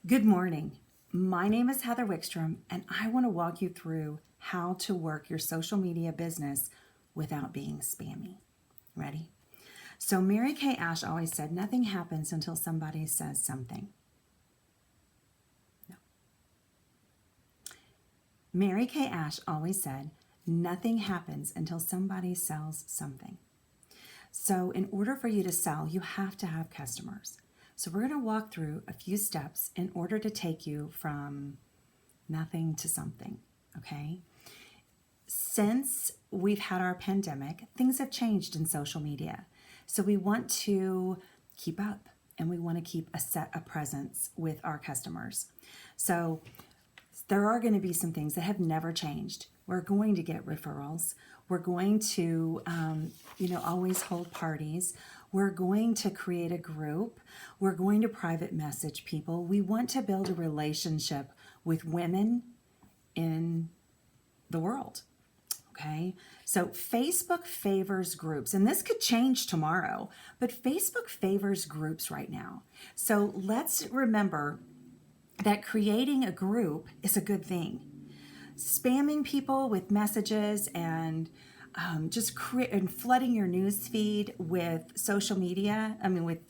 Good morning. My name is Heather Wickstrom, and I want to walk you through how to work your social media business without being spammy. Ready? So, Mary Kay Ash always said, nothing happens until somebody says something. No. Mary Kay Ash always said, nothing happens until somebody sells something. So, in order for you to sell, you have to have customers. So, we're going to walk through a few steps in order to take you from nothing to something, okay? Since we've had our pandemic, things have changed in social media. So we want to keep up and we want to keep a presence with our customers. So there are going to be some things that have never changed. We're going to get referrals. We're going to, always hold parties. We're going to create a group. We're going to private message people. We want to build a relationship with women in the world. Okay, so Facebook favors groups, and this could change tomorrow, but Facebook favors groups right now. So let's remember that creating a group is a good thing. Spamming people with messages and and flooding your news feed with social media,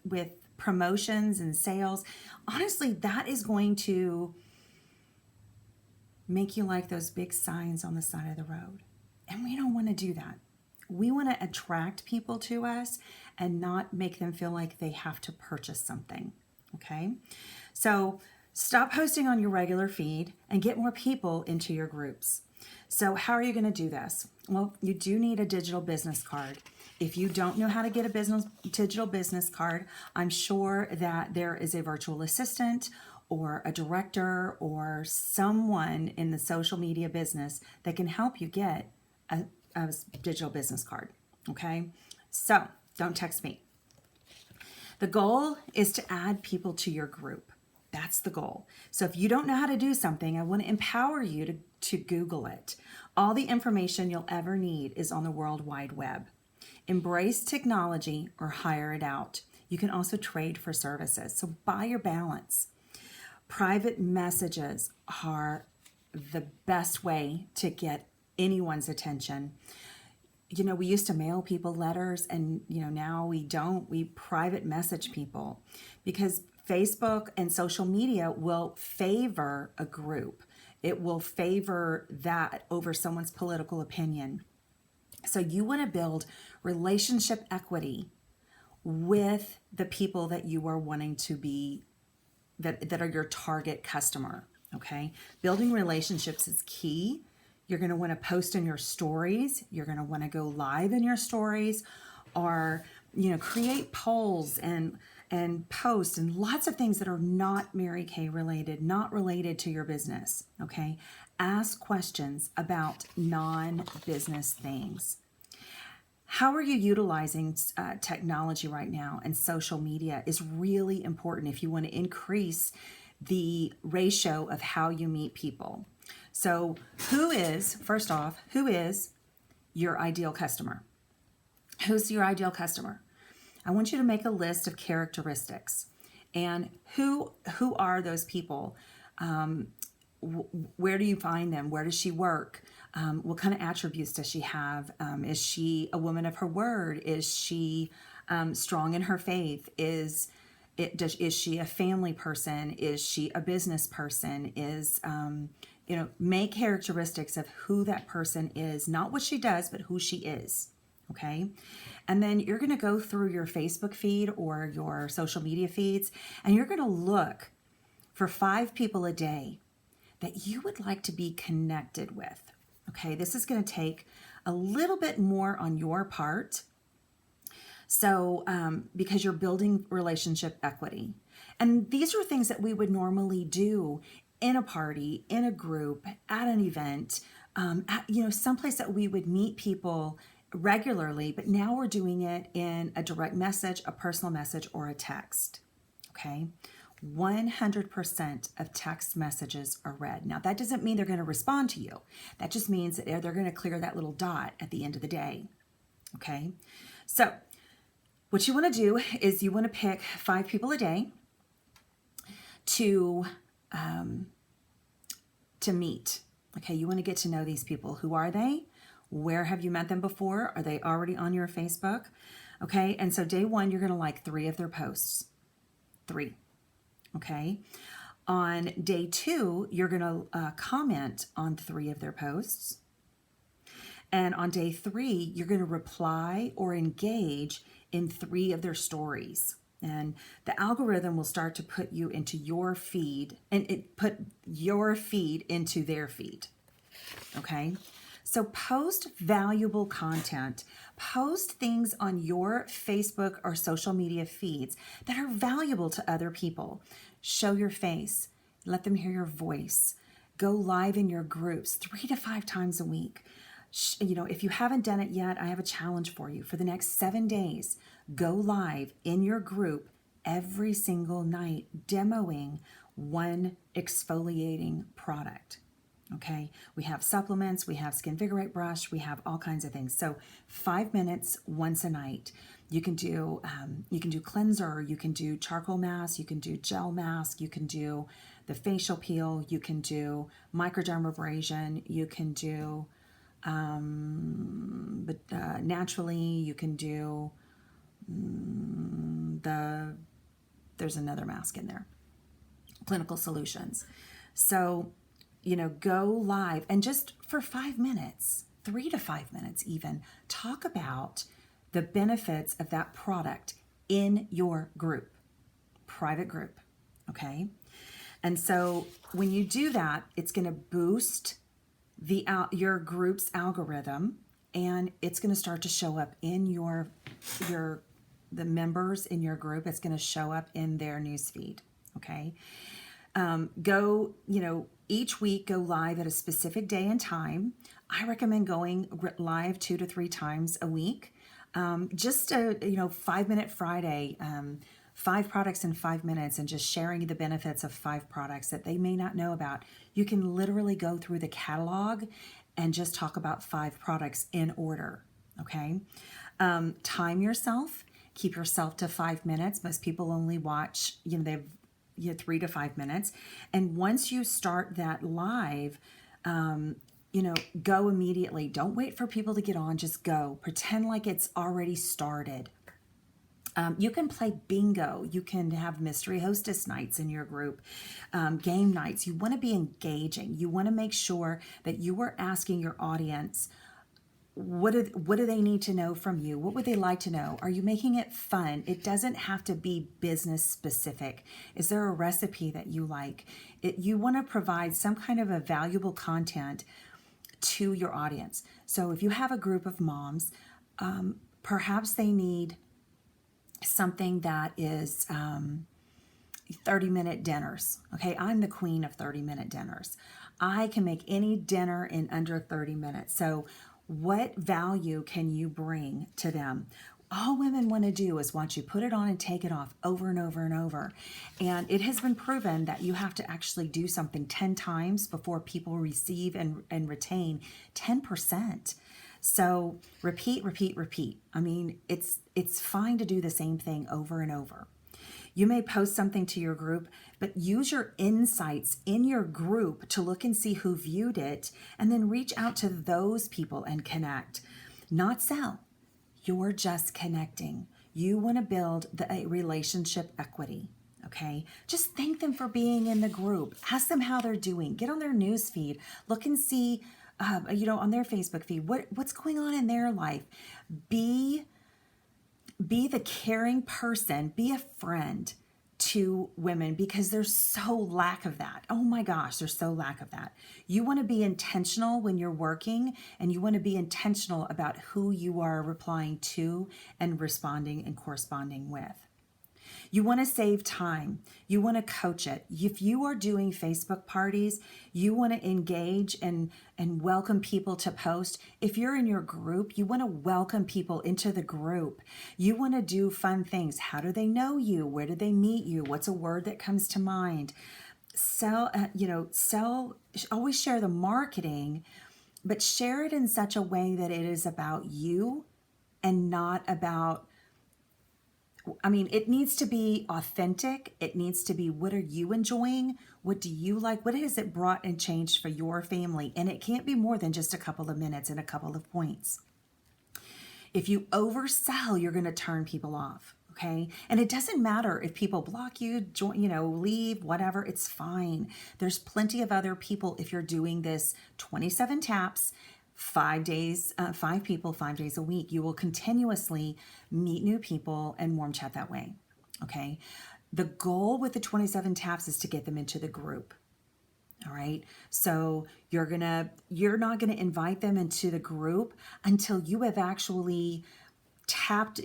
with promotions and sales, honestly, that is going to make you like those big signs on the side of the road. And we don't want to do that. We want to attract people to us and not make them feel like they have to purchase something. Okay? So stop posting on your regular feed and get more people into your groups. So, how are you going to do this? Well, you do need a digital business card. If you don't know how to get a digital business card, I'm sure that there is a virtual assistant or a director or someone in the social media business that can help you get a digital business card. Okay, so don't text me. The goal is to add people to your group. That's the goal. So if you don't know how to do something, I want to empower you to Google it. All the information you'll ever need is on the World Wide Web. Embrace technology or hire it out. You can also trade for services. So buy your balance. Private messages are the best way to get anyone's attention. We used to mail people letters, and now we don't. We private message people because Facebook and social media will favor a group. It will favor that over someone's political opinion. So you want to build relationship equity with the people that you are wanting to be, that are your target customer. Okay, building relationships is key. You're going to want to post in your stories. You're going to want to go live in your stories, or create polls and post and lots of things that are not Mary Kay related, not related to your business. Okay, ask questions about non-business things. How are you utilizing technology right now? And social media is really important if you want to increase the ratio of how you meet people. So first off, who is your ideal customer? Who's your ideal customer? I want you to make a list of characteristics. And who are those people? Where do you find them? Where does she work? What kind of attributes does she have? Is she a woman of her word? Is she strong in her faith? Is she a family person? Is she a business person? Make characteristics of who that person is, not what she does, but who she is. Okay. And then you're going to go through your Facebook feed or your social media feeds, and you're going to look for 5 people a day that you would like to be connected with. Okay. This is going to take a little bit more on your part. So, because you're building relationship equity. And these are things that we would normally do in a party, in a group, at an event, someplace that we would meet people regularly, but now we're doing it in a direct message, a personal message, or a text. Okay. 100% of text messages are read. Now, that doesn't mean they're going to respond to you. That just means that they're going to clear that little dot at the end of the day. Okay. So, what you want to do is you want to pick 5 people a day to to meet. Okay, you want to get to know these people. Who are they? Where have you met them before? Are they already on your Facebook? Okay, and so day one, you're going to like 3 of their posts. 3. Okay. On day 2, you're going to comment on 3 of their posts. And on day 3, you're going to reply or engage in 3 of their stories. And the algorithm will start to put you into your feed, and it put your feed into their feed. Okay. So post valuable content, post things on your Facebook or social media feeds that are valuable to other people. Show your face, let them hear your voice, go live in your groups 3 to 5 times a week. If you haven't done it yet, I have a challenge for you. For the next 7 days, go live in your group every single night, demoing one exfoliating product. Okay, we have supplements, we have Skinvigorate brush, we have all kinds of things. So 5 minutes once a night. You can do cleanser, you can do charcoal mask, you can do gel mask, you can do the facial peel, you can do microdermabrasion, you can do naturally, you can do there's another mask in there, Clinical Solutions. So go live and just for 5 minutes, 3 to 5 minutes even, talk about the benefits of that product in your group, private group, okay? And so when you do that, it's going to boost your group's algorithm, and it's going to start to show up in the members in your group. It's going to show up in their newsfeed, okay? Each week go live at a specific day and time. I recommend going live 2 to 3 times a week. Just a 5-minute Friday, 5 products in 5 minutes, and just sharing the benefits of 5 products that they may not know about. You can literally go through the catalog and just talk about 5 products in order. Okay. Time yourself. Keep yourself to 5 minutes. Most people only watch, they've 3 to 5 minutes. And once you start that live, go immediately. Don't wait for people to get on. Just go. Pretend like it's already started. You can play bingo. You can have mystery hostess nights in your group, game nights. You want to be engaging. You want to make sure that you are asking your audience, what do they need to know from you? What would they like to know? Are you making it fun? It doesn't have to be business specific. Is there a recipe that you like? You want to provide some kind of a valuable content to your audience. So if you have a group of moms, perhaps they need something that is 30-minute dinners. Okay, I'm the queen of 30-minute dinners. I can make any dinner in under 30 minutes. So what value can you bring to them? All women want to do is watch you put it on and take it off over and over and over. And it has been proven that you have to actually do something 10 times before people receive and retain 10%. So repeat, repeat, repeat. I mean, it's fine to do the same thing over and over. You may post something to your group, but use your insights in your group to look and see who viewed it, and then reach out to those people and connect. Not sell. You're just connecting. You want to build a relationship equity. Okay, just thank them for being in the group. Ask them how they're doing. Get on their news feed. Look and see, on their Facebook feed, what's going on in their life. Be the caring person, be a friend to women, because there's so lack of that. Oh my gosh, there's so lack of that. You want to be intentional when you're working, and you want to be intentional about who you are replying to and responding and corresponding with. You want to save time. You want to coach it. If you are doing Facebook parties, you want to engage and welcome people to post. If you're in your group, you want to welcome people into the group. You want to do fun things. How do they know you? Where did they meet you? What's a word that comes to mind? Always share the marketing, but share it in such a way that it is about you and not about I mean, it needs to be authentic. It needs to be, what are you enjoying? What do you like? What has it brought and changed for your family? And it can't be more than just a couple of minutes and a couple of points. If you oversell, you're going to turn people off. Okay. And it doesn't matter if people block you, join, leave, whatever, it's fine. There's plenty of other people. If you're doing this 27 taps, 5 days, 5 people, 5 days a week, you will continuously meet new people and warm chat that way. Okay. The goal with the 27 taps is to get them into the group. All right. So you're not going to invite them into the group until you have actually tapped,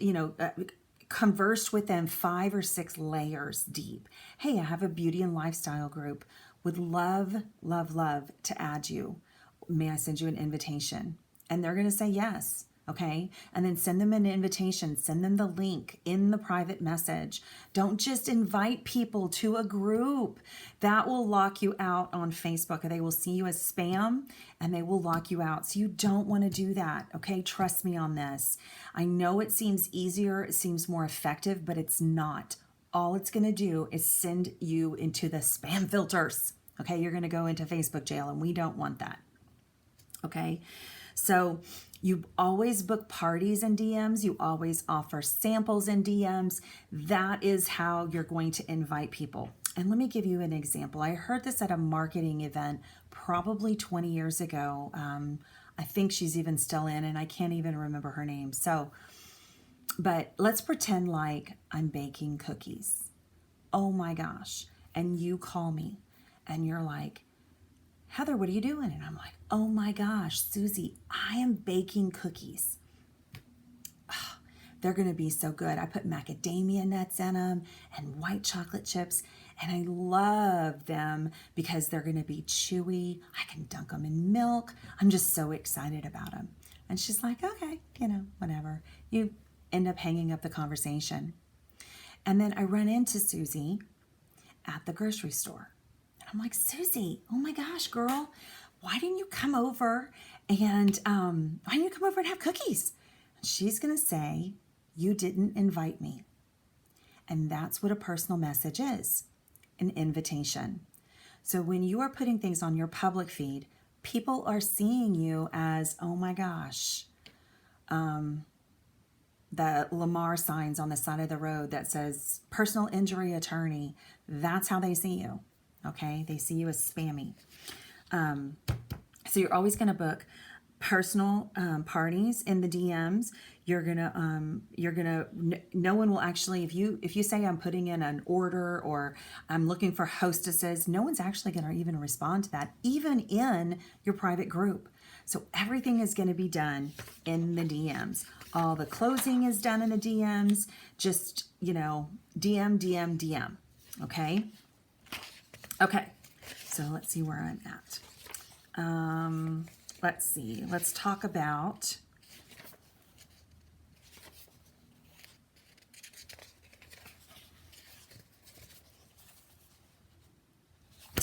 conversed with them 5 or 6 layers deep. Hey, I have a beauty and lifestyle group. Would love, love, love to add you. May I send you an invitation? And they're going to say yes. Okay. And then send them an invitation, send them the link in the private message. Don't just invite people to a group. That will lock you out on Facebook, or they will see you as spam and they will lock you out. So you don't want to do that. Okay. Trust me on this. I know it seems easier, it seems more effective, but it's not. All it's going to do is send you into the spam filters. Okay. You're going to go into Facebook jail, and we don't want that. Okay. So you always book parties in DMs. You always offer samples in DMs. That is how you're going to invite people. And let me give you an example. I heard this at a marketing event probably 20 years ago. I think she's even still in, and I can't even remember her name. But let's pretend like I'm baking cookies. Oh my gosh. And you call me and you're like, Heather, what are you doing? And I'm like, oh my gosh, Susie, I am baking cookies. Oh, they're going to be so good. I put macadamia nuts in them and white chocolate chips, and I love them because they're going to be chewy. I can dunk them in milk. I'm just so excited about them. And she's like, okay, whatever. You end up hanging up the conversation. And then I run into Susie at the grocery store. I'm like, Susie, oh my gosh, girl, why didn't you come over and have cookies? And she's going to say, you didn't invite me. And that's what a personal message is, an invitation. So when you are putting things on your public feed, people are seeing you as, oh my gosh, the Lamar signs on the side of the road that says personal injury attorney. That's how they see you. Okay, they see you as spammy. So you're always going to book personal parties in the DMs. No one will actually, if you say I'm putting in an order or I'm looking for hostesses, no one's actually going to even respond to that, even in your private group. So everything is going to be done in the DMs. All the closing is done in the DMs. Just, DM. Okay. Okay, so let's see where I'm at. Let's see. Let's talk about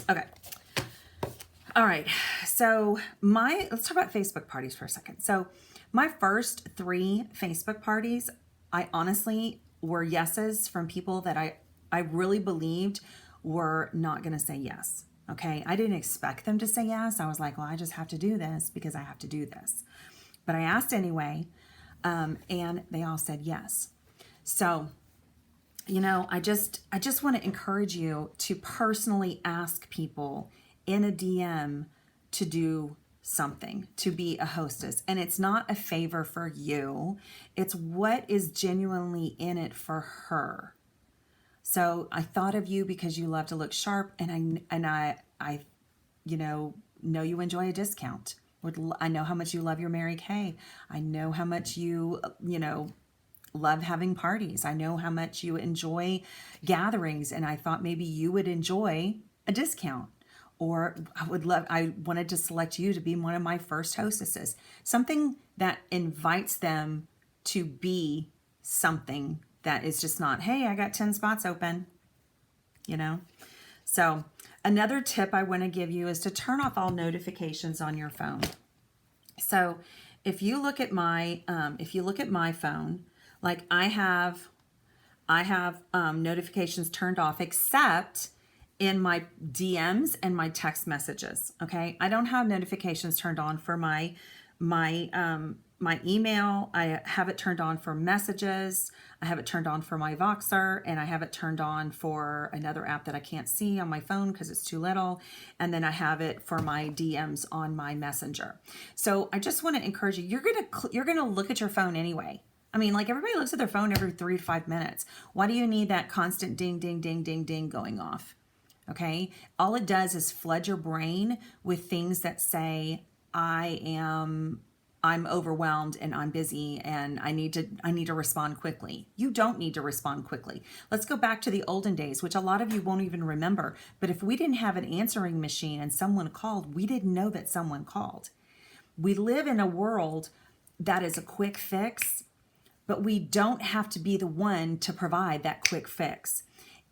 okay. All right. So let's talk about Facebook parties for a second. So my first 3 Facebook parties, I honestly were yeses from people that I really believed were not going to say yes. Okay. I didn't expect them to say yes. I was like, well, I just have to do this because I have to do this. But I asked anyway. And they all said yes. So, I just want to encourage you to personally ask people in a DM to do something, to be a hostess. And it's not a favor for you. It's what is genuinely in it for her. So I thought of you because you love to look sharp, and I know you enjoy a discount. I know how much you love your Mary Kay. I know how much you love having parties. I know how much you enjoy gatherings, and I thought maybe you would enjoy a discount. Or I wanted to select you to be one of my first hostesses. Something that invites them to be something that is just not, hey, I got 10 spots open, So another tip I want to give you is to turn off all notifications on your phone. So if you look at my phone, like I have I have notifications turned off except in my DMs and my text messages. Okay, I don't have notifications turned on for my email. I have it turned on for messages. I have it turned on for my Voxer, and I have it turned on for another app that I can't see on my phone because it's too little. And then I have it for my DMs on my Messenger. So I just want to encourage you. You're gonna look at your phone anyway. I mean, like everybody looks at their phone every 3 to 5 minutes. Why do you need that constant ding, ding, ding, ding, ding going off? Okay. All it does is flood your brain with things that say, I'm overwhelmed and I'm busy and I need to respond quickly. You don't need to respond quickly. Let's go back to the olden days, which a lot of you won't even remember. But if we didn't have an answering machine and someone called, we didn't know that someone called. We live in a world that is a quick fix, but we don't have to be the one to provide that quick fix.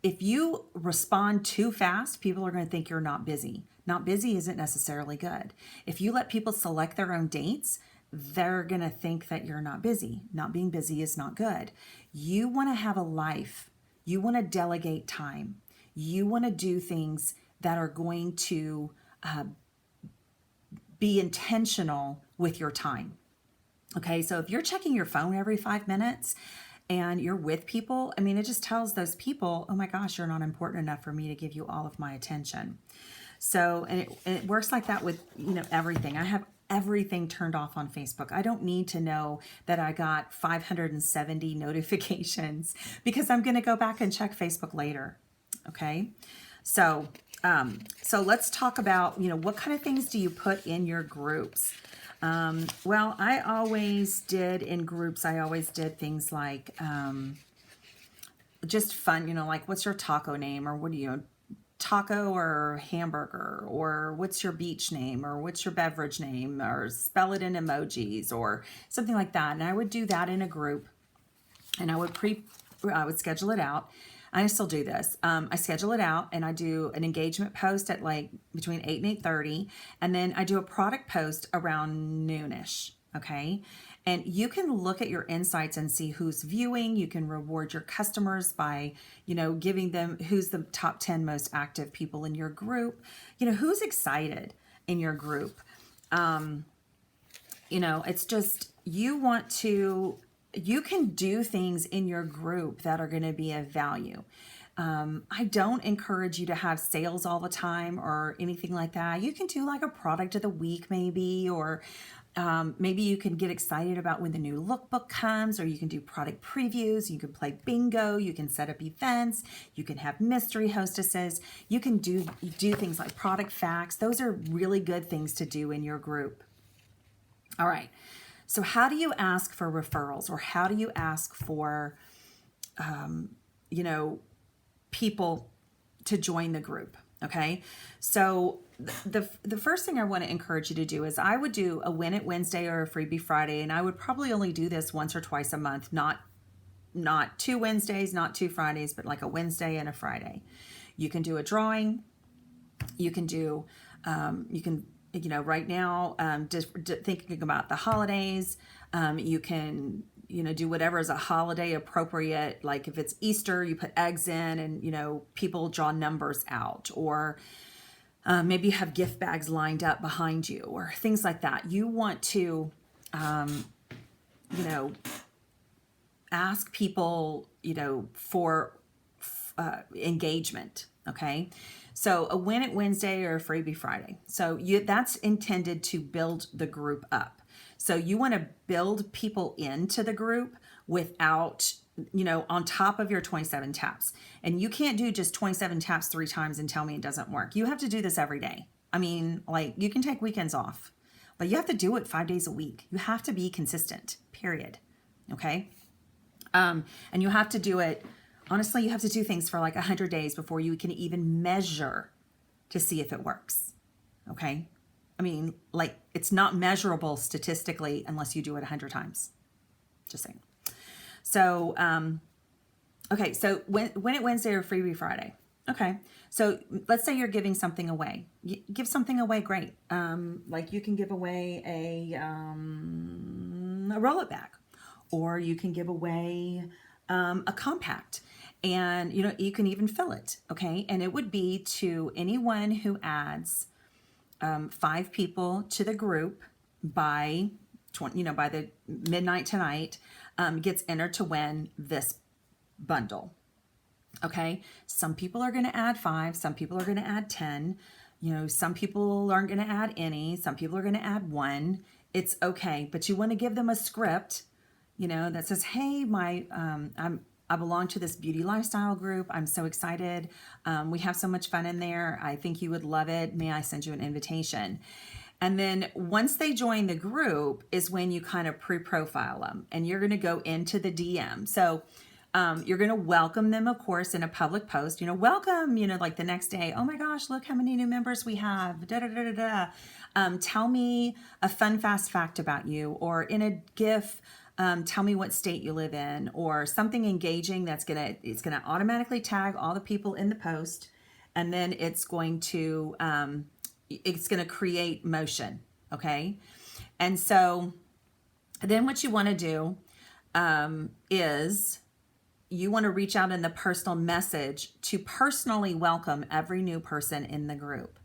If you respond too fast, people are going to think you're not busy. Not busy isn't necessarily good. If you let people select their own dates, they're going to think that you're not busy. Not being busy is not good. You want to have a life. You want to delegate time. You want to do things that are going to be intentional with your time. Okay, so if you're checking your phone every 5 minutes and you're with people, I mean, it just tells those people, oh my gosh, you're not important enough for me to give you all of my attention. So, and it works like that with, everything. I have everything turned off on Facebook. I don't need to know that I got 570 notifications because I'm going to go back and check Facebook later. Okay. So let's talk about, what kind of things do you put in your groups? Well, I always did in groups. I always did things like, just fun, like what's your taco name, or what do you, taco or hamburger, or what's your beach name, or what's your beverage name, or spell it in emojis or something like that. And I would do that in a group, and I would schedule it out. I still do this. I schedule it out and I do an engagement post at like between 8 and 8:30. And then I do a product post around noonish. Okay. And you can look at your insights and see who's viewing. You can reward your customers by, giving them who's the top 10 most active people in your group, who's excited in your group. It's just, you can do things in your group that are going to be of value. I don't encourage you to have sales all the time or anything like that. You can do like a product of the week maybe, or maybe you can get excited about when the new lookbook comes, or you can do product previews. You can play bingo. You can set up events. You can have mystery hostesses. You can do things like product facts. Those are really good things to do in your group. All right. So how do you ask for referrals, or how do you ask for, people to join the group? Okay. So the first thing I want to encourage you to do is I would do a Win It Wednesday or a Freebie Friday. And I would probably only do this once or twice a month, not 2 Wednesdays, not 2 Fridays, but like a Wednesday and a Friday. You can do a drawing. You can do, right now, just thinking about the holidays, you can, do whatever is a holiday appropriate. Like if it's Easter, you put eggs in and, people draw numbers out, or maybe you have gift bags lined up behind you or things like that. You want to, ask people, for engagement. Okay. So a Win It Wednesday or a Freebie Friday. So that's intended to build the group up. So you want to build people into the group without, on top of your 27 taps. And you can't do just 27 taps 3 times and tell me it doesn't work. You have to do this every day. I mean, like you can take weekends off, but you have to do it 5 days a week. You have to be consistent, period. Okay. And you have to do it. Honestly, you have to do things for like 100 days before you can even measure to see if it works. Okay. I mean, like it's not measurable statistically unless you do it 100 times. Just saying. So, okay. So Win It Wednesday or Freebie Friday. Okay. So let's say you're giving something away. Give something away. Great. Like you can give away a roll-it bag, or you can give away a compact. And, you know, you can even fill it, okay? And it would be to anyone who adds 5 people to the group by 20, you know, by the midnight tonight, gets entered to win this bundle. Okay. Some people are going to add 5. Some people are going to add 10. You know, some people aren't going to add any. Some people are going to add 1. It's okay. But you want to give them a script, you know, that says, hey, I belong to this beauty lifestyle group. I'm so excited. We have so much fun in there. I think you would love it. May I send you an invitation? And then once they join the group is when you kind of pre-profile them, and you're going to go into the DM. So you're going to welcome them, of course, in a public post, you know, welcome, you know, like the next day, oh my gosh, look how many new members we have, da da da da da. Tell me a fun, fast fact about you, or in a GIF, tell me what state you live in, or something engaging it's gonna automatically tag all the people in the post, and then it's going to create motion, okay? And so then what you want to do is you want to reach out in the personal message to personally welcome every new person in the group.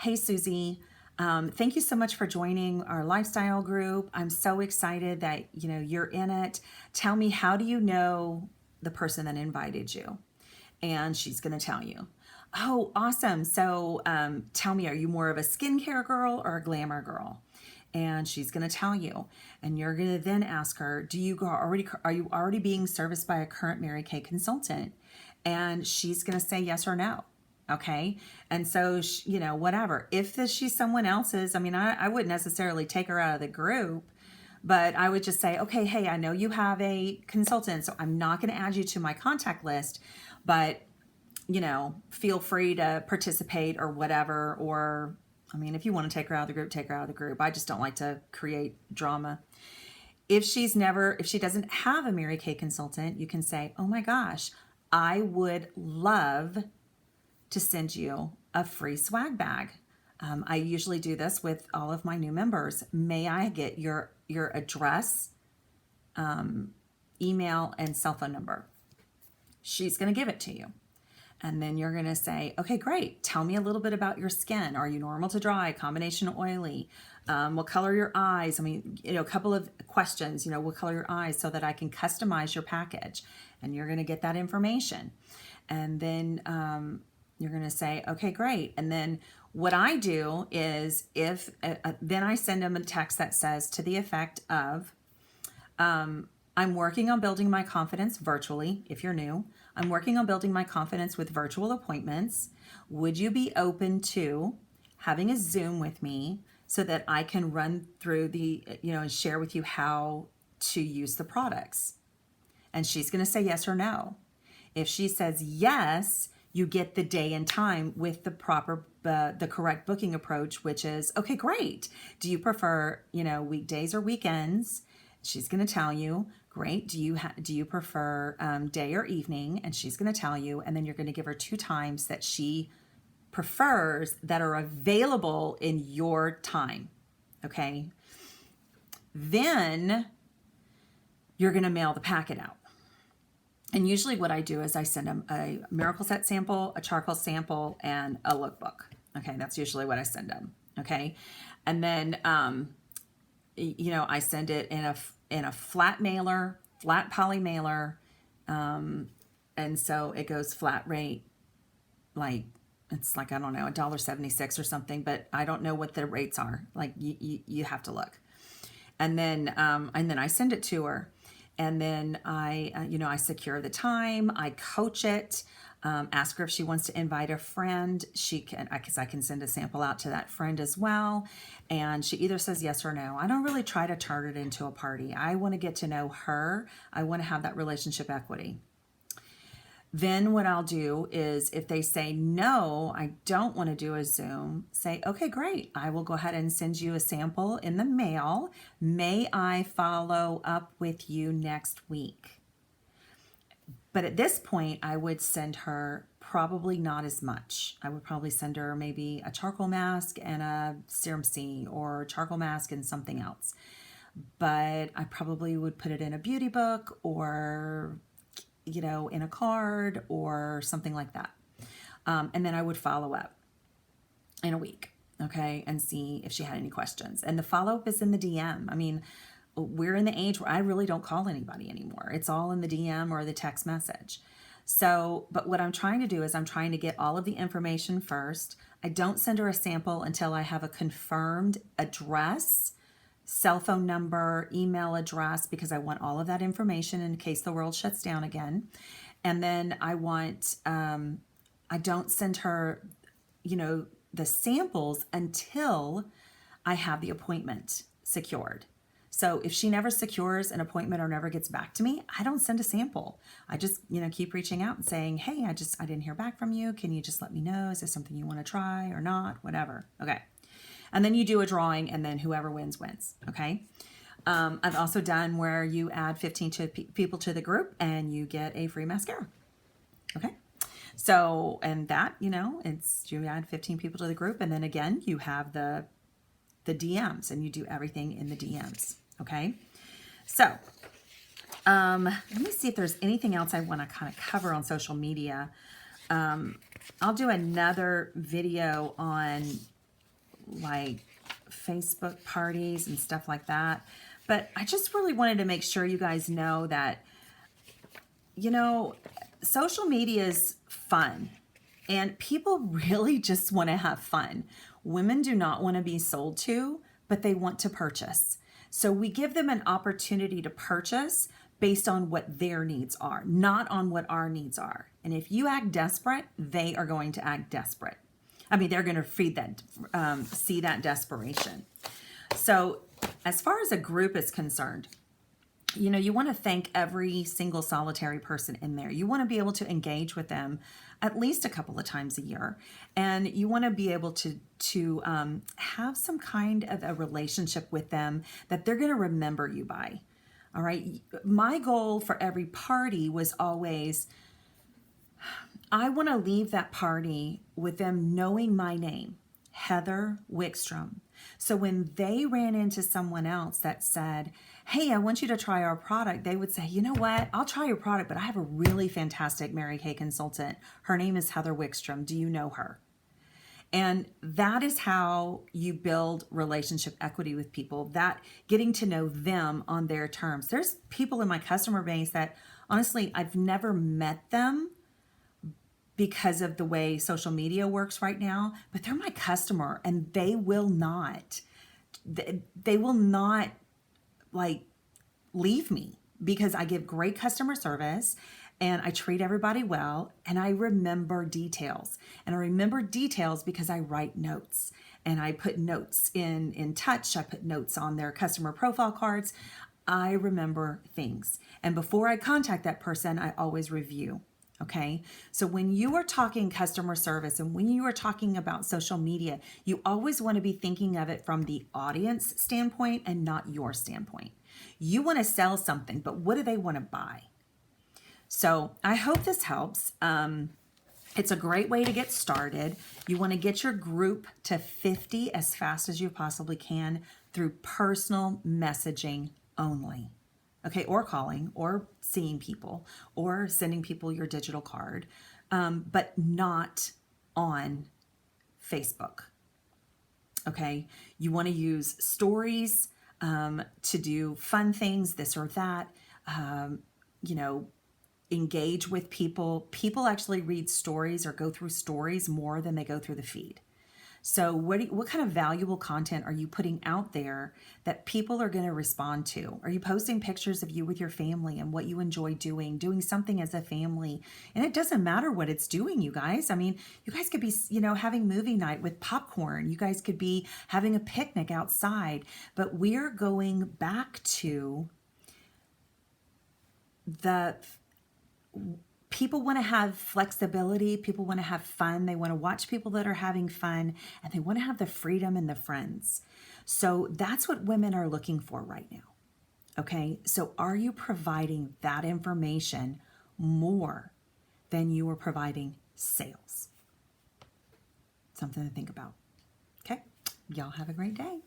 Hey, Susie. Thank you so much for joining our lifestyle group. I'm so excited that, you know, you're in it. Tell me, how do you know the person that invited you? And she's going to tell you. Oh, awesome. So tell me, are you more of a skincare girl or a glamour girl? And she's going to tell you. And you're going to then ask her, are you already being serviced by a current Mary Kay consultant? And she's going to say yes or no. Okay. And so, you know, whatever. If she's someone else's, I mean, I wouldn't necessarily take her out of the group, but I would just say, okay, hey, I know you have a consultant, so I'm not going to add you to my contact list, but, you know, feel free to participate or whatever. Or, I mean, if you want to take her out of the group, take her out of the group. I just don't like to create drama. If she doesn't have a Mary Kay consultant, you can say, oh my gosh, I would love to send you a free swag bag. I usually do this with all of my new members. May I get your address, email, and cell phone number? She's going to give it to you. And then you're going to say, okay, great. Tell me a little bit about your skin. Are you normal to dry, combination oily? What color are your eyes? I mean, you know, a couple of questions, you know, what color your eyes, so that I can customize your package. And you're going to get that information. And then you're going to say, okay, great. And then what I do is then I send them a text that says to the effect of, I'm working on building my confidence virtually. If you're new, I'm working on building my confidence with virtual appointments. Would you be open to having a Zoom with me so that I can run through and share with you how to use the products? And she's going to say yes or no. If she says yes, you get the day and time with the correct booking approach, which is, okay, great. Do you prefer, you know, weekdays or weekends? She's going to tell you. Great. Do you prefer day or evening? And she's going to tell you. And then you're going to give her 2 times that she prefers that are available in your time. Okay. Then you're going to mail the packet out. And usually what I do is I send them a Miracle Set sample, a charcoal sample, and a lookbook. Okay, that's usually what I send them. Okay, and then you know, I send it in a flat mailer, flat poly mailer, and so it goes flat rate, like it's like, I don't know, $1.76 or something, but I don't know what the rates are. Like you have to look, and then I send it to her. And then I secure the time, I coach it, ask her if she wants to invite a friend. Because I can send a sample out to that friend as well. And she either says yes or no. I don't really try to turn it into a party. I want to get to know her. I want to have that relationship equity. Then what I'll do is, if they say, no, I don't want to do a Zoom, say, okay, great. I will go ahead and send you a sample in the mail. May I follow up with you next week? But at this point, I would send her probably not as much. I would probably send her maybe a charcoal mask and a Serum C, or charcoal mask and something else. But I probably would put it in a beauty book, or in a card or something like that. And then I would follow up in a week, okay, and see if she had any questions. And the follow-up is in the DM. I mean, we're in the age where I really don't call anybody anymore. It's all in the DM or the text message. So, but what I'm trying to do is I'm trying to get all of the information first. I don't send her a sample until I have a confirmed address, cell phone number, email address, because I want all of that information in case the world shuts down again. And then I don't send her, the samples until I have the appointment secured. So if she never secures an appointment or never gets back to me, I don't send a sample. I just, keep reaching out and saying, hey, I didn't hear back from you. Can you just let me know? Is this something you want to try or not? Whatever. Okay. And then you do a drawing, and then whoever wins, wins. Okay. I've also done where you add 15 people to the group and you get a free mascara. Okay. So, and that, you add 15 people to the group, and then again, you have the DMs, and you do everything in the DMs. Okay. So, let me see if there's anything else I want to kind of cover on social media. I'll do another video on like Facebook parties and stuff like that. But I just really wanted to make sure you guys know that, social media is fun, and people really just want to have fun. Women do not want to be sold to, but they want to purchase. So we give them an opportunity to purchase based on what their needs are, not on what our needs are. And if you act desperate, they are going to act desperate. I mean, they're going to see that desperation. So as far as a group is concerned, you want to thank every single solitary person in there. You want to be able to engage with them at least a couple of times a year. And you want to be able to have some kind of a relationship with them that they're going to remember you by. All right. My goal for every party was always, I want to leave that party with them knowing my name, Heather Wickstrom. So when they ran into someone else that said, hey, I want you to try our product, they would say, you know what, I'll try your product, but I have a really fantastic Mary Kay consultant. Her name is Heather Wickstrom. Do you know her? And that is how you build relationship equity with people, that getting to know them on their terms. There's people in my customer base that honestly, I've never met them because of the way social media works right now, but they're my customer, and they will not like leave me, because I give great customer service and I treat everybody well, and I remember details. And I remember details because I write notes, and I put notes in Touch. I put notes on their customer profile cards. I remember things. And before I contact that person, I always review. Okay. So when you are talking customer service and when you are talking about social media, you always want to be thinking of it from the audience standpoint and not your standpoint. You want to sell something, but what do they want to buy? So I hope this helps. It's a great way to get started. You want to get your group to 50 as fast as you possibly can through personal messaging only. Okay, or calling, or seeing people, or sending people your digital card, but not on Facebook. Okay, you want to use stories to do fun things, this or that. Engage with people. People actually read stories or go through stories more than they go through the feed. So what kind of valuable content are you putting out there that people are going to respond to? Are you posting pictures of you with your family and what you enjoy doing something as a family? And it doesn't matter what it's doing, you guys. I mean, you guys could be, having movie night with popcorn. You guys could be having a picnic outside. But we're going back to people want to have flexibility. People want to have fun. They want to watch people that are having fun, and they want to have the freedom and the friends. So that's what women are looking for right now. Okay. So are you providing that information more than you are providing sales? Something to think about. Okay. Y'all have a great day.